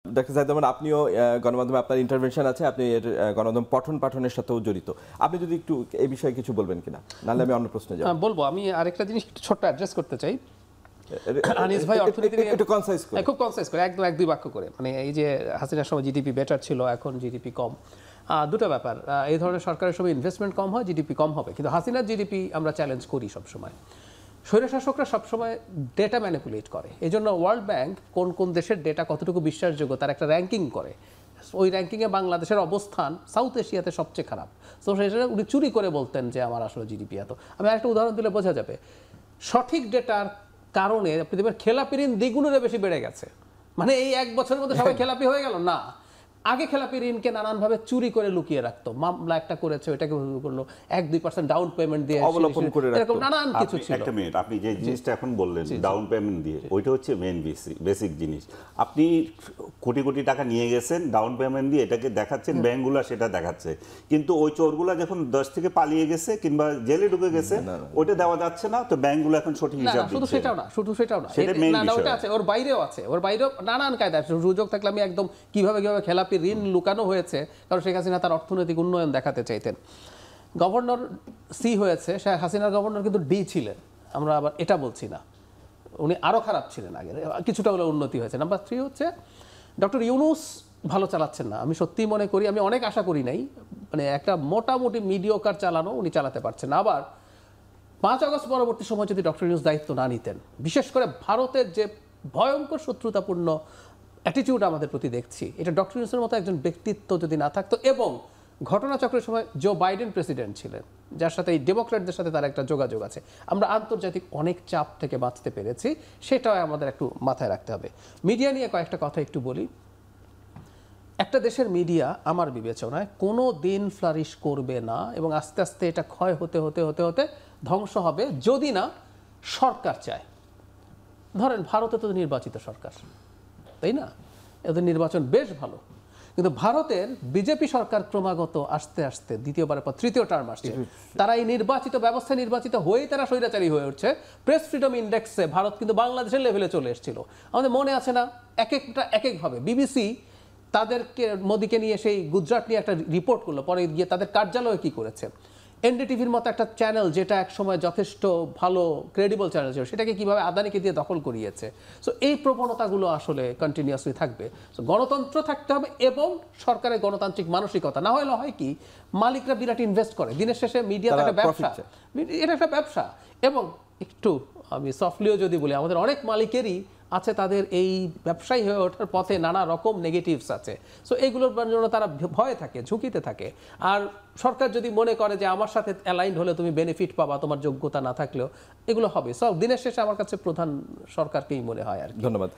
Doctor Saeed Ahmed, আপনিও গণমাধ্যমে আপনার ইন্টারভেনশন আছে, আপনি এর গণমাধ্যম পঠন পাঠনের সাথেও জড়িত। আপনি যদি একটু এই বিষয়ে কিছু বলবেন কিনা, নাহলে আমি অন্য প্রশ্নে যাব। বলবো, আমি আরেকটা জিনিস একটু ছোট্ট অ্যাড্রেস করতে চাই। আনিস ভাই অর্থনীতি নিয়ে একটু কনসাইজ করে, খুব কনসাইজ করে, একদম এক দুই বাক্য করে, মানে এই যে হাসিনার সময় জিডিপি বেটার ছিল, এখন জিডিপি কম। দুটো ব্যাপার, এই ধরনের সরকারের সময় ইনভেস্টমেন্ট কম হয়, জিডিপি কম হবে, কিন্তু হাসিনার জিডিপি আমরা চ্যালেঞ্জ করি সবসময়। স্বৈরশাসকরা সবসময় ডেটা ম্যানিপুলেট করে, এই জন্য ওয়ার্ল্ড ব্যাংক কোন কোন দেশের ডেটা কতটুকু বিশ্বাসযোগ্য তার একটা র্যাঙ্কিং করে। ওই র্যাঙ্কিংয়ে বাংলাদেশের অবস্থান সাউথ এশিয়াতে সবচেয়ে খারাপ। তো সেটা উনি চুরি করে বলতেন যে আমার আসলে জিডিপি এত। আমি আরেকটা উদাহরণ দিলে বোঝা যাবে, সঠিক ডেটার কারণে আপনি দেখবেন খেলাপি ঋণ দ্বিগুণের বেশি বেড়ে গেছে। মানে এই এক বছরের মধ্যে সবাই খেলাপি হয়ে গেল না, আগে খেলাপি ঋণকে নানানভাবে চুরি করে লুকিয়ে রাখতো, মামলা একটা করেছে ওইটাকে করলো 1-2% ডাউন পেমেন্ট দিয়ে অবলম্বন করে এরকম নানান কিছু ছিল। একটা মিনিট, আপনি যে জিনিসটা এখন বললেন ডাউন পেমেন্ট দিয়ে, ওইটা হচ্ছে মেইন বেসিক জিনিস। আপনি কোটি কোটি টাকা নিয়ে গেছেন ডাউন পেমেন্ট দিয়ে, এটাকে দেখাচ্ছেন ব্যাংকগুলো, সেটা দেখাচ্ছে, কিন্তু ওই চোরগুলা যখন দেশ থেকে পালিয়ে গেছে কিংবা জেলে ঢুকে গেছে ওইটা দেওয়া যাচ্ছে না, তো ব্যাংকগুলো এখন সঠিক হিসাব দিচ্ছে। শুধু সেটাও না, ওটা আছে, ওর বাইরেও আছে, ওর বাইরেও নানান কায়দা। সুযোগ থাকলে আমি একদম কিভাবে কিভাবে খেলাপি ঋণ লুকানো হয়েছে, কারণ শেখ হাসিনা তার অর্থনৈতিক উন্নয়ন দেখাতে চাইতেন। গভর্নর সি হয়েছে, শেখ হাসিনার গভর্নর কিন্তু ডি ছিলেন, আমরা আবার এটা বলছি না, উনি আরও খারাপ ছিলেন, আগে কিছুটা হলে উন্নতি হয়েছে। নাম্বার 3 হচ্ছে ডক্টর ইউনূস ভালো চালাচ্ছেন না, আমি সত্যিই মনে করি, আমি অনেক আশা করি নাই, মানে একটা মোটামুটি মিডিওকার চালানো উনি চালাতে পারছেন। আবার 5 আগস্ট পরবর্তী সময় যদি ডক্টর ইউনূস দায়িত্ব না নিতেন, বিশেষ করে ভারতের যে ভয়ঙ্কর শত্রুতাপূর্ণ অ্যাটিটিউড আমাদের প্রতি দেখছি, এটা ডক্টর ইউনূসের মতো একজন ব্যক্তিত্ব যদি না থাকতো, এবং ঘটনাচক্রের সময় জো বাইডেন প্রেসিডেন্ট ছিলেন, যার সাথে এই ডেমোক্র্যাটদের সাথে তার একটা যোগাযোগ আছে, আমরা আন্তর্জাতিক অনেক চাপ থেকে বাঁচতে পেরেছি, সেটাও আমাদের একটু মাথায় রাখতে হবে। মিডিয়া নিয়ে কয়েকটা কথা একটু বলি। একটা দেশের মিডিয়া আমার বিবেচনায় কোনো দিন ফ্লারিশ করবে না, এবং আস্তে আস্তে এটা ক্ষয় হতে হতে হতে হতে ধ্বংস হবে, যদি না সরকার চায়। ধরেন ভারতে তো নির্বাচিত সরকার, তাই না, এদের নির্বাচন বেশ ভালো, কিন্তু ভারতের বিজেপি সরকার ক্রমাগত আস্তে আস্তে দ্বিতীয়বারের পর তৃতীয় টার্ম আসছে, তারা এই নির্বাচিত ব্যবস্থা নির্বাচিত হয়েই তারা স্বৈরাচারী হয়ে উঠছে। প্রেস ফ্রিডম ইন্ডেক্সে ভারত কিন্তু বাংলাদেশের লেভেলে চলে এসেছিল, আমাদের মনে আছে না, এক একটা এক একভাবে। বিবিসি তাদেরকে মোদিকে নিয়ে সেই গুজরাট নিয়ে একটা রিপোর্ট করলো, পরে গিয়ে তাদের কার্যালয়ে কি করেছে। এনডিটিভির মতো একটা চ্যানেল, যেটা এক সময় যথেষ্ট ভালো ক্রেডিবল চ্যানেল ছিল, সেটাকে কিভাবে আদানিকে দিয়ে দখল করিয়েছে। সো এই প্রবণতাগুলো আসলে কন্টিনিউয়াসলি থাকবে। সো গণতন্ত্র থাকতে হবে এবং সরকারের গণতান্ত্রিক মানসিকতা, না হলে হয় কি, মালিকরা বিরাট ইনভেস্ট করে, দিনের শেষে মিডিয়া একটা ব্যবসা, এটা একটা ব্যবসা। এবং একটু আমি সফটলিও যদি বলি, আমাদের অনেক মালিকেরই আছে, তাদের এই ব্যবসায়ী হয়ে ওঠার পথে নানা রকম নেগেটিভস আছে। সো এইগুলোর জন্য তারা ভয়ে থাকে, ঝুঁকিতে থাকে। আর সরকার যদি মনে করে যে আমার সাথে অ্যালাইন্ড হলে তুমি বেনিফিট পাবা, তোমার যোগ্যতা না থাকলেও, এগুলো হবে। সব দিনের শেষে আমার কাছে প্রধান সরকারকেই মনে হয় আর কি। ধন্যবাদ।